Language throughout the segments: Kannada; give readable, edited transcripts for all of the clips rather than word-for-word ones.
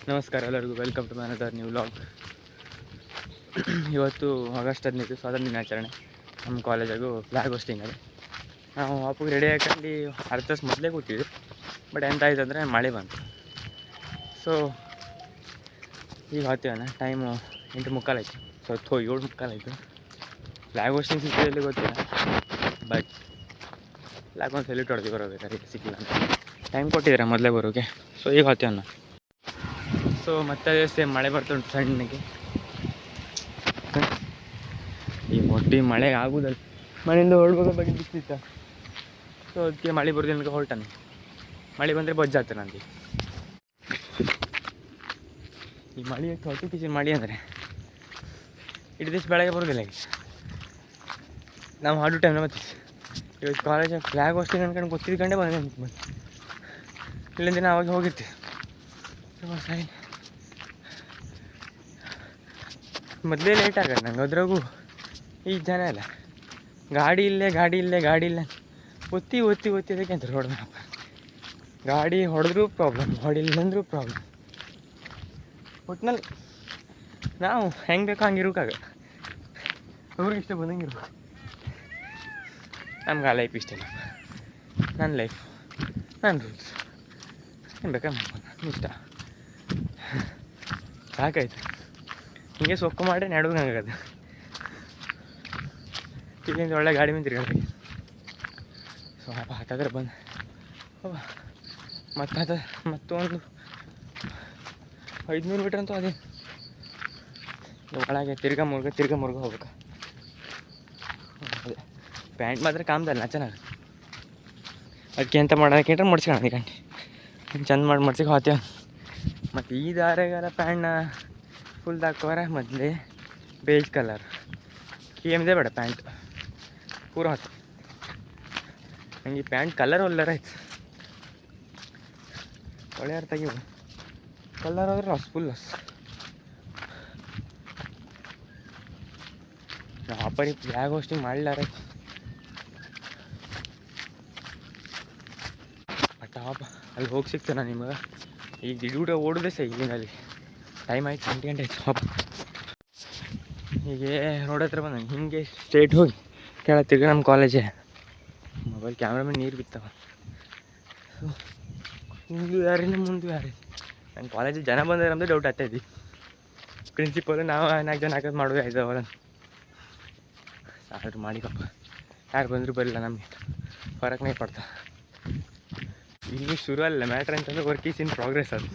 ನಮಸ್ಕಾರ ಎಲ್ಲರಿಗೂ, welcome to another new vlog. ಇವತ್ತು ಆಗಸ್ಟ್ 15 ಸ್ವಾತಂತ್ರ್ಯ ದಿನಾಚರಣೆ. ನಮ್ಮ ಕಾಲೇಜಾಗೂ ಫ್ಲಾಗ್ ಹೋಸ್ಟಿಂಗ್ ಅದು. ನಾವು ವಾಪಸ್ ರೆಡಿ ಹಾಕೊಂಡು ಅರ್ಧ ತಾಸು ಮೊದಲೇ ಕೂತಿದ್ವಿ. ಬಟ್ ಎಂತ ಆಯ್ತು ಅಂದರೆ ಮಳೆ ಬಂತು. ಸೊ ಈಗ ಹೋಗ್ತೀವಣ್ಣ. ಟೈಮು 8:45 ಆಯಿತು. 7:45 ಆಯಿತು. ಫ್ಲಾಗ್ ಹೋಸ್ಟಿಂಗ್ ಸಿಕ್ಕಿದಲ್ಲಿ ಗೊತ್ತಿಲ್ಲ, ಬಟ್ ಫ್ಲಾಗ್ ಒಂದು ಸೆಲ್ಯೂಟ್ ಹೊಡೆದು ಬರಬೇಕಾದ್ರೆ ಸಿಕ್ಕಿಲ್ಲ ಅಂತ ಟೈಮ್ ಕೊಟ್ಟಿದ್ದಾರೆ ಮೊದಲೇ ಬರೋಕ್ಕೆ. ಸೊ ಈಗ ಹೋಗ್ತೀವಣ್ಣ. ಸೊ ಮತ್ತೆ ಸೇಮ್ ಮಳೆ ಬರ್ತುಂಟು ಸಣ್ಣಗೆ. ಈ ಒಟ್ಟಿ ಮಳೆ ಆಗೋದಲ್ಲ, ಮಳೆಯಿಂದ ಹೊರಡ್ಬೇಕು ಬಗ್ಗೆ ಬಿತ್ತಿತ್ತ. ಸೊ ಅದಕ್ಕೆ ಮಳೆ ಬರೋದಿಲ್ಲ ಹೊರಟಾನೆ. ಮಳೆ ಬಂದರೆ ಬೊಜ್ಜಾಗ್ತದೆ ನನಗೆ. ಈ ಮಳೆ ಹೊಟ್ಟೆ ಕಿಚನ್ ಮಳೆ ಅಂದರೆ ಇಡೀ ದಿವಸ ಬೆಳಗ್ಗೆ ಬರೋದಿಲ್ಲ. ಈಗ ನಾವು ಹಾಡು ಟೈಮ್ನ ಮತ್ತೆ ಇವತ್ತು ಕಾಲೇಜಾಗ ಫ್ಲಾಗ್ ಹೋಸ್ಟಿಂಗ್ ಅನ್ಕೊಂಡು ಗೊತ್ತಿದ್ಕೊಂಡೆ ಬಂದೆ. ಇಲ್ಲಿಂದ ದಿನ ಅವಾಗ ಹೋಗಿರ್ತೀವಿ. ಮೊದಲೇ ಲೇಟ್ ಆಗೋದು ನಂಗೆ. ಅದ್ರಾಗೂ ಈ ಜನ ಎಲ್ಲ ಗಾಡಿ ಇಲ್ಲ ಒತ್ತಿ ಅದಕ್ಕೆ ಅಂತ ರೋಡ್ ಮೇಲಪ್ಪ. ಗಾಡಿ ಹೊಡೆದ್ರೂ ಪ್ರಾಬ್ಲಮ್, ಹೊಡಿಲ್ಲಂದ್ರೂ ಪ್ರಾಬ್ಲಮ್. ಒಟ್ನಲ್ಲಿ ನಾವು ಹೆಂಗೆ ಬೇಕೋ ಹಂಗೆ ಇರೋಕ್ಕಾಗ. ಅವ್ರಿಗೆ ಇಷ್ಟ ಬಂದಂಗೆ ಇರ್ಬೇಕು. ನಮ್ಗೆ ಆ ಲೈಫ್ ಇಷ್ಟ ಇಲ್ಲ. ನನ್ನ ಲೈಫ್, ನನ್ನ ರೂಲ್ಸ್, ಏನು ಬೇಕಾ ಮಾಡ್ಕೊಂಡು ಇಷ್ಟ. ಸಾಕಾಯ್ತು. ಹಿಂಗೆ ಸೊಕ್ಕು ಮಾಡಿ ನಡುವೆ ಹಂಗಾಗದು. ಇಲ್ಲಿಂದ ಒಳ್ಳೆ ಗಾಡಿ ಮೇಲೆ ತಿರ್ಗಾಡಿ. ಸೊ ಹತ್ತಾದ್ರೆ ಬಂದು ಮತ್ತೊಂದು 500 ಮೀಟ್ರ್ ಅಂತೂ ಅದೇ ಒಳಗೆ ತಿರ್ಗಾ ಮುರ್ಗ ಹೋಗ್ಬೇಕು. ಅದೇ ಪ್ಯಾಂಟ್ ಮಾತ್ರ ಕಾಮ್ದಲ್ಲ ಚೆನ್ನಾಗಿ. ಅದಕ್ಕೆ ಎಂತ ಮಾಡೋದಕ್ಕೆ ಮಡ್ಸ್ಕೊಳ್ಳೋಣ ಈಗ ಚಂದ ಮಾಡಿ ಮಡ್ಸಿಗೆ ಹೋಗ್ತೇವೆ. ಮತ್ತು ಈ ದಾರೆಗಾರ ಪ್ಯಾಂಟ್ನ ಫುಲ್ ಹಾಕೋರೆ ಮೊದಲೇ ಬೇಜ್ ಕಲರ್ KMದೇ ಬೇಡ ಪ್ಯಾಂಟ್ ಪೂರ ಹೊತ್ತು. ನಂಗೆ ಈ ಪ್ಯಾಂಟ್ ಕಲರ್ ಒಲ್ಲರ ಆಯ್ತು. ಒಳ್ಳೆ ಯಾರು ತೆಗಿವು ಕಲರ್ ಆದ್ರೆ ಲಾಸ್, ಫುಲ್ ಲಾಸ್. ಆಪರಿ ಫ್ಲಾಗ್ ಹೋಸ್ಟಿಂಗ್ ಮಾಡಲಾರ ಬಟ್ ಅಲ್ಲಿ ಹೋಗಿ ಸಿಗ್ತಾನೆ ನಿಮಗೆ. ಈಗ ದಿಡೂಟ ಓಡೋದೇ ಸಹ ಇಲ್ಲಿನಲ್ಲಿ. ಟೈಮ್ ಆಯ್ತು 8 ಗಂಟೆ ಆಯ್ತು. ಹೀಗೆ ರೋಡ್ ಹತ್ರ ಬಂದ ಹಿಂಗೆ ಸ್ಟ್ರೇಟ್ ಹೋಗಿ ಕೆಳಗೆ ತಿರ್ಗಿ ನಮ್ಮ ಕಾಲೇಜೇ. ಮೊಬೈಲ್ ಕ್ಯಾಮ್ರಾಮನ್ ನೀರು ಬಿತ್ತವ. ಹಿಂದೂ ಯಾರಿಲ್ಲ ಮುಂದೆ ಯಾರಿಲ್ಲ. ನನ್ನ ಕಾಲೇಜಿಗೆ ಜನ ಬಂದರೆ ನಮ್ಮದು ಡೌಟ್ ಆಗ್ತಾಯಿದ್ವಿ. ಪ್ರಿನ್ಸಿಪಲ್ ನಾವು 4 ಜನ ಹಾಕೋದು ಮಾಡುವೆ ಆಯ್ತು ಅವರ ಆರ್ಡ್ರ್ ಮಾಡಿಕಪ್ಪ. ಯಾರು ಬಂದರೂ ಬರಲಿಲ್ಲ, ನಮಗೆ ಫರಕ್ನೇ ಪಡ್ತಾ. ಇನ್ನೂ ಶುರು ಅಲ್ಲ ಮ್ಯಾಟ್ರ್ ಅಂತಂದ್ರೆ ವರ್ಕ್ ಈಸ್ ಇನ್ ಪ್ರೋಗ್ರೆಸ್. ಅದು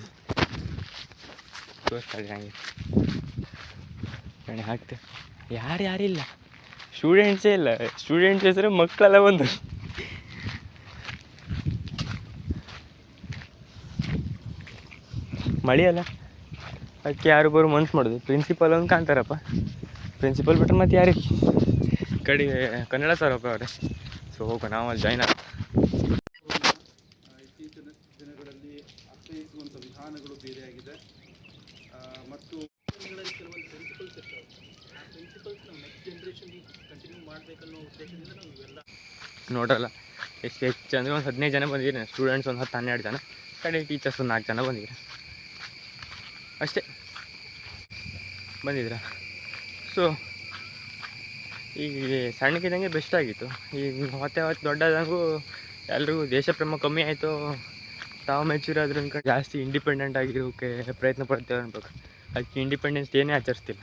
ತೋರಿಸ್ತಾರೆ ಹಾಗೆ ಕಣೆ ಹಾಕ್ತೆ. ಯಾರಿಲ್ಲ, ಸ್ಟೂಡೆಂಟ್ಸೇ ಇಲ್ಲ. ಸ್ಟೂಡೆಂಟ್ಸ್ ಹೆಸರು ಮಕ್ಕಳೆಲ್ಲ ಬಂದು ಮಳೆ ಅಲ್ಲ, ಅದಕ್ಕೆ ಯಾರು ಬರೋ ಮನ್ಸು ಮಾಡೋದು. ಪ್ರಿನ್ಸಿಪಲ್ ಒಂದು ಕಾಣ್ತಾರಪ್ಪ, ಪ್ರಿನ್ಸಿಪಲ್ ಬಿಟ್ಟರೆ ಮತ್ತೆ ಯಾರಿಗೆ ಕಡೆ ಕನ್ನಡ ಸರ್ ಒಬ್ಬ ಅವರೇ. ಸೊ ಹೋಗೋ ನಾವು ಅಲ್ಲಿ ಜಾಯ್ನ್ ಆಗ. ಇತ್ತೀಚಿನ ದಿನಗಳಲ್ಲಿ ಅರ್ಥೈಸುವಂಥ ವಿಧಾನಗಳು ಬೇರೆಯಾಗಿದೆ ಮತ್ತು ಕೆಲವೊಂದು ಪ್ರಿನ್ಸಿಪಲ್ಸ್ ಇರ್ತವೆ. ಆ ಪ್ರಿನ್ಸಿಪಲ್ಸ್ ನಾವು ನೆಕ್ಸ್ಟ್ ಜನ್ರೇಷನ್ಗೆ ಕಂಟಿನ್ಯೂ ಮಾಡಬೇಕನ್ನೋ ಉದ್ದೇಶದಿಂದ ನಾವು ಇವೆಲ್ಲ ನೋಡಲ್ಲ. ಎಷ್ಟು ಅಂದರೆ ಒಂದು 15 ಜನ ಬಂದಿದ್ದೀರಿ. ಸ್ಟೂಡೆಂಟ್ಸ್ ಒಂದು 10-12 ಜನ, ಕಡೆ ಟೀಚರ್ಸ್ ಒಂದು 4 ಜನ ಬಂದಿದ್ದೀರ ಅಷ್ಟೇ ಬಂದಿದ್ದೀರ. ಸೊ ಈಗ ಸಣ್ಣಕ್ಕಿದ್ದಂಗೆ ಬೆಸ್ಟ್ ಆಗಿತ್ತು. ಈಗ ಮತ್ತೆ ದೊಡ್ಡದಂಗೂ ಎಲ್ರಿಗೂ ದೇಶ ಪ್ರೇಮ ಕಮ್ಮಿ ಆಯಿತು. ತಾವು ಮೆಚ್ಯೂರ್ ಆದ್ರೂ ಜಾಸ್ತಿ ಇಂಡಿಪೆಂಡೆಂಟ್ ಆಗಿರೋಕ್ಕೆ ಪ್ರಯತ್ನ ಪಡ್ತೇವೆ ಅನ್ಬೇಕು. ಅದಕ್ಕೆ ಇಂಡಿಪೆಂಡೆನ್ಸ್ ಡೇನೇ ಆಚರಿಸ್ತಿಲ್ಲ.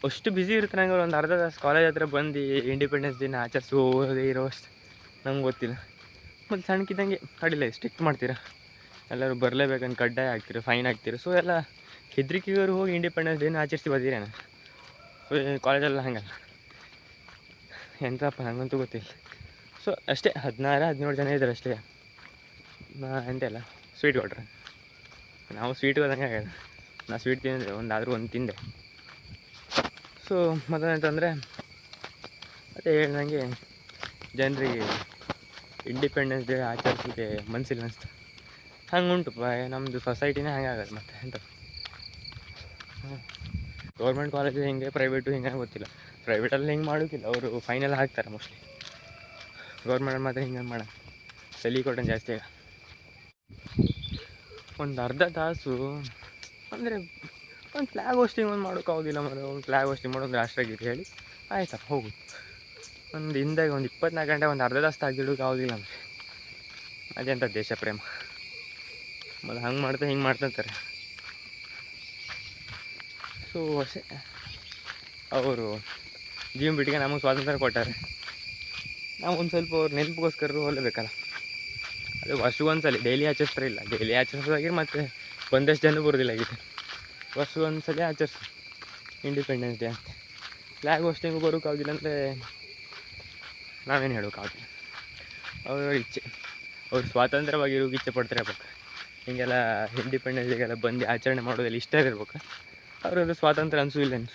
ಅಷ್ಟು ಬ್ಯುಸಿ ಇರುತ್ತೆ ನಂಗೆ. ಒಂದು ಅರ್ಧ ತಾಸು ಕಾಲೇಜ್ ಹತ್ರ ಬಂದು ಇಂಡಿಪೆಂಡೆನ್ಸ್ ಡೇನ ಆಚರಿಸೋದೇ ಇರೋಷ್ಟು ನಮ್ಗೆ ಗೊತ್ತಿಲ್ಲ. ಮತ್ತು ಸಣ್ಣಕ್ಕಿದ್ದಂಗೆ ಅಡಿಲ್ಲ ಸ್ಟ್ರಿಕ್ಟ್ ಮಾಡ್ತೀರಾ, ಎಲ್ಲರೂ ಬರಲೇಬೇಕಂತ ಕಡ್ಡಾಯ ಆಗ್ತೀರ, ಫೈನ್ ಆಗ್ತೀರ. ಸೊ ಎಲ್ಲ ಹೆದರಿಕೆಗರು ಹೋಗಿ ಇಂಡಿಪೆಂಡೆನ್ಸ್ ಡೇನ ಆಚರಿಸಿ ಬಂದಿರೇನು. ಸೊ ಕಾಲೇಜೆಲ್ಲ ಹಂಗಲ್ಲ ಎಂತಪ್ಪ ನನಗಂತೂ ಗೊತ್ತಿಲ್ಲ. ಸೊ ಅಷ್ಟೇ 16-17 ಜನ ಇದ್ದಾರೆ ಅಷ್ಟೇ. ಎಂತೆಲ್ಲ ಸ್ವೀಟ್ ಕೊಟ್ರೆ ನಾವು ಸ್ವೀಟ್ ಹೋದಂಗೆ ಆಗ್ಯದ. ನಾ ಸ್ವೀಟ್ ತಿಂದರೆ ಒಂದು ತಿಂದೆ. ಸೊ ಮತ್ತಂತಂದರೆ ಅದೇ ಹೇಳ್ದಂಗೆ ಜನರಿಗೆ ಇಂಡಿಪೆಂಡೆನ್ಸ್ ಡೇ ಆಚರಿಸಲಿಕ್ಕೆ ಮನಸ್ಸಿಲ್ಲ ಅನಿಸ್ತು. ಹಂಗೆ ಉಂಟು ನಮ್ಮದು ಸೊಸೈಟಿನೇ ಹಂಗೆ ಆಗೋದು. ಮತ್ತು ಎಂತ ಗೌರ್ಮೆಂಟ್ ಕಾಲೇಜು ಹಿಂಗೆ, ಪ್ರೈವೇಟು ಹಿಂಗೆ ಗೊತ್ತಿಲ್ಲ. ಪ್ರೈವೇಟಲ್ಲಿ ಹಿಂಗೆ ಮಾಡೋಕ್ಕಿಲ್ಲ, ಅವರು ಫೈನೆಲ್ಲ ಹಾಕ್ತಾರೆ ಮೋಸ್ಟ್ಲಿ. ಗೌರ್ಮೆಂಟಲ್ಲಿ ಮಾತ್ರ ಹಿಂಗೆ ಮಾಡೋಣ. ತಲೆ ಕೊಟ್ಟಂಗೆ ಜಾಸ್ತಿ ಆಗ ಒಂದು ಅರ್ಧ ತಾಸು ಅಂದರೆ ಒಂದು ಫ್ಲ್ಯಾಗ್ ಹೋಸ್ಟಿಂಗ್ ಒಂದು ಮಾಡೋಕ್ಕಾಗೋದಿಲ್ಲ ಮರೆ. ಒಂದು ಫ್ಲ್ಯಾಗ್ ಹೋಸ್ಟಿಂಗ್ ಮಾಡೋದು ರಾಷ್ಟ್ರಗೀತೆ ಹೇಳಿ ಆಯ್ತಪ್ಪ ಹೋಗು. ಒಂದು ಹಿಂದೆ ಒಂದು 24 ಗಂಟೆ ಒಂದು ಅರ್ಧ ತಾಸು ತೆಗೆದಿಡೋಕ್ಕಾಗೋದಿಲ್ಲ ಅಂದರೆ ಅದೆಂಥ ದೇಶ ಪ್ರೇಮ. ಮತ್ತು ಹಂಗೆ ಮಾಡ್ತಾ ಹಿಂಗೆ ಮಾಡ್ತಂತಾರೆ. ಸೊ ಅಷ್ಟೇ, ಅವರು ಜೀವ ಬಿಟ್ಟಿಗೆ ನಮಗೆ ಸ್ವಾತಂತ್ರ್ಯ ಕೊಟ್ಟಾರೆ. ನಾವು ಒಂದು ಸ್ವಲ್ಪ ಅವ್ರ ನೆನಪಿಗೋಸ್ಕರ ಹೋಗಲೇಬೇಕಲ್ಲ. ಅದು ವರ್ಷಗೊಂದ್ಸಲ ಡೈಲಿ ಆಚರಿಸ್ತಾರೆ ಇಲ್ಲ, ಡೈಲಿ ಆಚರಿಸೋದಾಗಿ ಮತ್ತು ಒಂದಷ್ಟು ಜನ ಬರೋದಿಲ್ಲ ಆಗಿದೆ. ವರ್ಷಗೊಂದ್ಸಲ ಆಚರಿಸಿ ಇಂಡಿಪೆಂಡೆನ್ಸ್ ಡೇ ಅಂತ. ಫ್ಲ್ಯಾಗ್ ಹೋಸ್ಟಿಂಗು ಬರೋಕ್ಕಾಗೋದಿಲ್ಲ ಅಂದರೆ ನಾವೇನು ಹೇಳೋಕ್ಕಾಗೋದಿಲ್ಲ. ಅವ್ರ ಇಚ್ಛೆ, ಅವ್ರು ಸ್ವಾತಂತ್ರ್ಯವಾಗಿರೋಕೆ ಇಚ್ಛೆ ಪಡ್ತಾರೆ ಬೇಕು. ಹೀಗೆಲ್ಲ ಇಂಡಿಪೆಂಡೆನ್ಸ್ ಡೇಗೆಲ್ಲ ಬಂದು ಆಚರಣೆ ಮಾಡೋದೆಲ್ಲ ಇಷ್ಟ ಇರ್ಬೇಕು. ಅವ್ರದ್ದು ಸ್ವಾತಂತ್ರ್ಯ ಅನಿಸೋದಿಲ್ಲ ಅಂತ.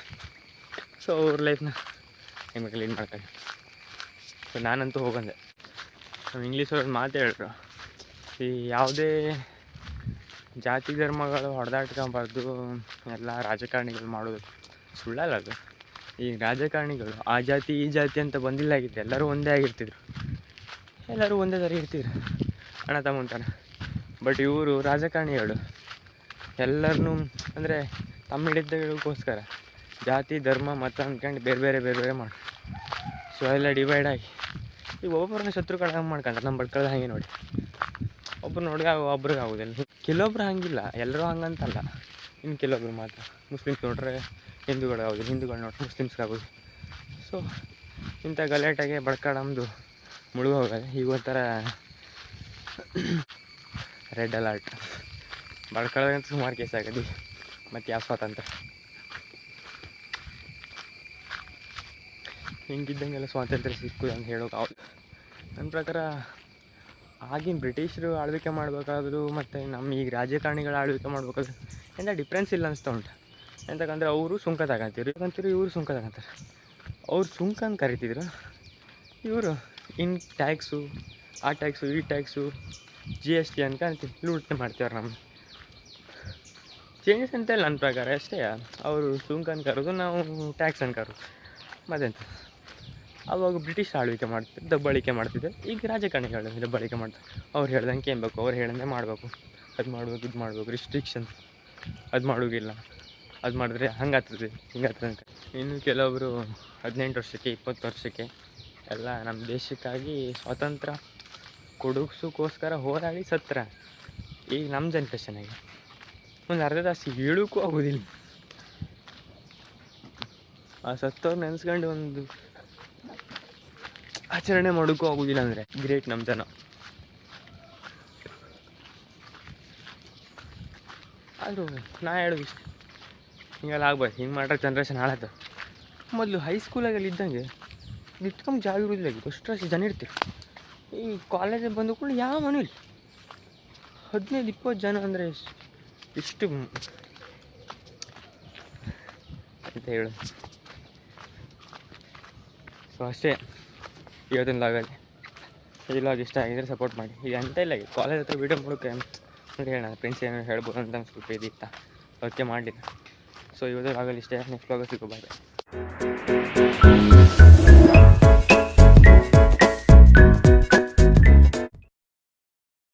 ಸೊ ಅವ್ರ ಲೈಫ್ನ ಹೆಂಗೆ ಲೀಡ್ ಮಾಡ್ತಾರೆ. ಸೊ ನಾನಂತೂ ಹೋಗಂದೆ. ನಾವು ಇಂಗ್ಲೀಷವ್ರದ್ದು ಮಾತು ಹೇಳಿದ್ರು, ಈ ಯಾವುದೇ ಜಾತಿ ಧರ್ಮಗಳು ಹೊಡೆದಾಡ್ಕೊಂಬಾರ್ದು, ಎಲ್ಲ ರಾಜಕಾರಣಿಗಳು ಮಾಡೋದು ಸುಳ್ಳಲ್ಲ ಅದು. ಈ ರಾಜಕಾರಣಿಗಳು ಆ ಜಾತಿ ಈ ಜಾತಿ ಅಂತ ಬಂದಿಲ್ಲ ಆಗಿತ್ತು, ಎಲ್ಲರೂ ಒಂದೇ ಆಗಿರ್ತಿದ್ರು, ಎಲ್ಲರೂ ಒಂದೇ ಥರ ಇರ್ತಿದ್ರು ಅಣ್ಣ ತಮ್ಮಂತಾನೆ. ಬಟ್ ಇವರು ರಾಜಕಾರಣಿಗಳು ಎಲ್ಲರನ್ನೂ ಅಂದರೆ ತಮ್ಮ ಹಿಡಿತಗಳಿಗೋಸ್ಕರ ಜಾತಿ ಧರ್ಮ ಮತ ಅಂದ್ಕೊಂಡು ಬೇರೆ ಬೇರೆ ಮಾಡಿ ಸೊ ಎಲ್ಲ ಡಿವೈಡ್ ಆಗಿ ಈಗ ಒಬ್ಬೊಬ್ಬರನ್ನ ಶತ್ರುಗಳು ಹಂಗೆ ಮಾಡ್ಕೊಂತಾರೆ. ನಮ್ಮ ಬಡ್ಕೊಳ್ಳೋದು ಹಾಗೆ ನೋಡಿ, ಒಬ್ರು ನೋಡಿ ಒಬ್ರಿಗೆ ಆಗೋದಿಲ್ಲ. ಕೆಲವೊಬ್ರು ಹಂಗಿಲ್ಲ, ಎಲ್ಲರೂ ಹಂಗಂತಲ್ಲ. ಇನ್ನು ಕೆಲವೊಬ್ರು ಮಾತ್ರ ಮುಸ್ಲಿಮ್ಸ್ ನೋಡ್ರೆ ಹಿಂದೂಗಳು ಆಗೋದು, ಹಿಂದೂಗಳು ನೋಡ್ರೆ ಮುಸ್ಲಿಮ್ಸ್ಗೆ ಆಗೋದು. ಸೊ ಇಂಥ ಗಲಾಟೆಗೆ ಬಡ್ಕೊಳ್ಳೋದು ಮುಳುಗೋಗೋದು. ಈಗ ಒಂಥರ ರೆಡ್ ಅಲರ್ಟ್ ಬಡ್ಕೊಳ್ಳೋದಂತ ಸುಮಾರು ಕೇಸ್ ಆಗೋದು. ಮತ್ತು ಯಾವ ಸ್ವಾತಂತ್ರ್ಯ ಹಿಂಗಿದ್ದಂಗೆಲ್ಲ ಸ್ವಾತಂತ್ರ್ಯ ಸಿಕ್ಕೋದು ಅಂತ ಹೇಳೋಕ್ಕಾಗೋದು. ನನ್ನ ಪ್ರಕಾರ ಆಗಿನ ಬ್ರಿಟಿಷರು ಆಳ್ವಿಕೆ ಮಾಡಬೇಕಾದ್ರು ಮತ್ತು ನಮ್ಮ ಈಗ ರಾಜಕಾರಣಿಗಳು ಆಳ್ವಿಕೆ ಮಾಡ್ಬೇಕಾದ್ರೆ ಎಂಥ ಡಿಫ್ರೆನ್ಸ್ ಇಲ್ಲ ಅನಿಸ್ತಾ ಉಂಟು. ಎಂತಕ್ಕಂದ್ರೆ ಅವರು ಸುಂಕ ತಗೊಂತೀರಿ ಇವರು ಸುಂಕ ತಗೊಂತಾರೆ. ಅವ್ರು ಸುಂಕ ಅಂತ ಕರಿತಿದ್ರು, ಇವರು ಇನ್ ಟ್ಯಾಕ್ಸು ಆ ಟ್ಯಾಕ್ಸು ಈ ಟ್ಯಾಕ್ಸು GST ಅಂತ ಅಂತೀವಿ, ಲೂಟನೆ ಮಾಡ್ತೀವ್ರು. ನಮ್ಮ ಚೇಂಜಸ್ ಅಂತ ಇಲ್ಲ ನನ್ನ ಪ್ರಕಾರ ಅಷ್ಟೇ. ಅವರು ಸುಂಕ ಅನ್ಕರೋದು, ನಾವು ಟ್ಯಾಕ್ಸ್ ಅನ್ಕರೋದು, ಮತ್ತೆಂತ. ಆವಾಗ ಬ್ರಿಟಿಷ್ ಆಳ್ವಿಕೆ ಮಾಡ್ತಿದ್ರು, ದಬ್ಬಾಳಿಕೆ ಮಾಡ್ತಿದ್ದೆ. ಈಗ ರಾಜಕಾರಣಿಗಳು ದಬ್ಬಾಳಿಕೆ ಮಾಡ್ತಾರೆ. ಅವ್ರು ಹೇಳ್ದಂಗೆ ಕೇಳಬೇಕು, ಅವ್ರು ಹೇಳ್ದಂಗೆ ಮಾಡಬೇಕು, ಅದು ಮಾಡ್ಬೇಕು ಇದು ಮಾಡಬೇಕು, ರಿಸ್ಟ್ರಿಕ್ಷನ್ಸ್, ಅದು ಮಾಡೋಗಿಲ್ಲ, ಅದು ಮಾಡಿದ್ರೆ ಹಂಗಾಗ್ತದೆ ಹಿಂಗಾಗ್ತದೆ ಅಂತ. ಇನ್ನು ಕೆಲವೊಬ್ಬರು 18 ವರ್ಷಕ್ಕೆ 20 ವರ್ಷಕ್ಕೆ ಎಲ್ಲ ನಮ್ಮ ದೇಶಕ್ಕಾಗಿ ಸ್ವಾತಂತ್ರ್ಯ ಕೊಡಿಸೋಕ್ಕೋಸ್ಕರ ಹೋರಾಡಿ ಸತ್ರ. ಈಗ ನಮ್ಮ ಜನ್ರೇಷನಾಗಿ ಒಂದು ಅರ್ಧ ತಾಸು ಹೇಳೋಕ್ಕೂ ಆಗೋದಿಲ್ಲ. ಆ ಸತ್ತವ್ರು ನೆನೆಸ್ಕೊಂಡು ಒಂದು ಆಚರಣೆ ಮಾಡೋಕ್ಕೂ ಆಗೋದಿಲ್ಲ ಅಂದರೆ ಗ್ರೇಟ್ ನಮ್ಮ ಜನ. ಆದರೂ ನಾ ಹೇಳೋದು ಇಷ್ಟ, ಹಿಂಗೆಲ್ಲ ಆಗ್ಬಾರ್ದು. ಹಿಂಗೆ ಮಾಡ್ರೆ ಜನ್ರೇಷನ್ ಹಾಳಾಗ್ತದೆ. ಮೊದಲು ಹೈಸ್ಕೂಲಾಗೆಲ್ಲ ಇದ್ದಂಗೆ ನಿತ್ಕೊಂಡು ಜಾಗ ಇರೋದಿಲ್ಲ, ಅಷ್ಟು ಜನ ಇರ್ತೀವಿ. ಈ ಕಾಲೇಜಿಗೆ ಬಂದು ಕೂಡ ಯಾವ ಮನೇಲಿ 15-20 ಜನ ಅಂದರೆ ಇಷ್ಟು ಅಂತ ಹೇಳೋದು. ಸೊ ಅಷ್ಟೇ ಇವತ್ತೊಂದು ಲಾಗಲ್ಲಿ. ಈ ಲಾಗ್ ಇಷ್ಟ ಆಗಿದ್ರೆ ಸಪೋರ್ಟ್ ಮಾಡಿ. ಈಗ ಅಂತ ಇಲ್ಲ, ಈಗ ಕಾಲೇಜ್ ಹತ್ರ ವೀಡಿಯೋ ಮಾಡೋಕ್ಕೆ ನೋಡಿ ಹೇಳೋಣ, ಫ್ರೆಂಡ್ಸ್ ಏನೋ ಹೇಳ್ಬೋದು ಅಂತ ಸ್ವಲ್ಪ ಇದಿತ್ತ, ಅದಕ್ಕೆ ಮಾಡಲಿಲ್ಲ. ಸೊ ಇವತ್ತು ಲಾಗಲ್ಲಿ ಇಷ್ಟೇ. ನೆಕ್ಸ್ಟ್ ಲಾಗಲ್ಲಿ ಸಿಗೋ ಬಾಯ್.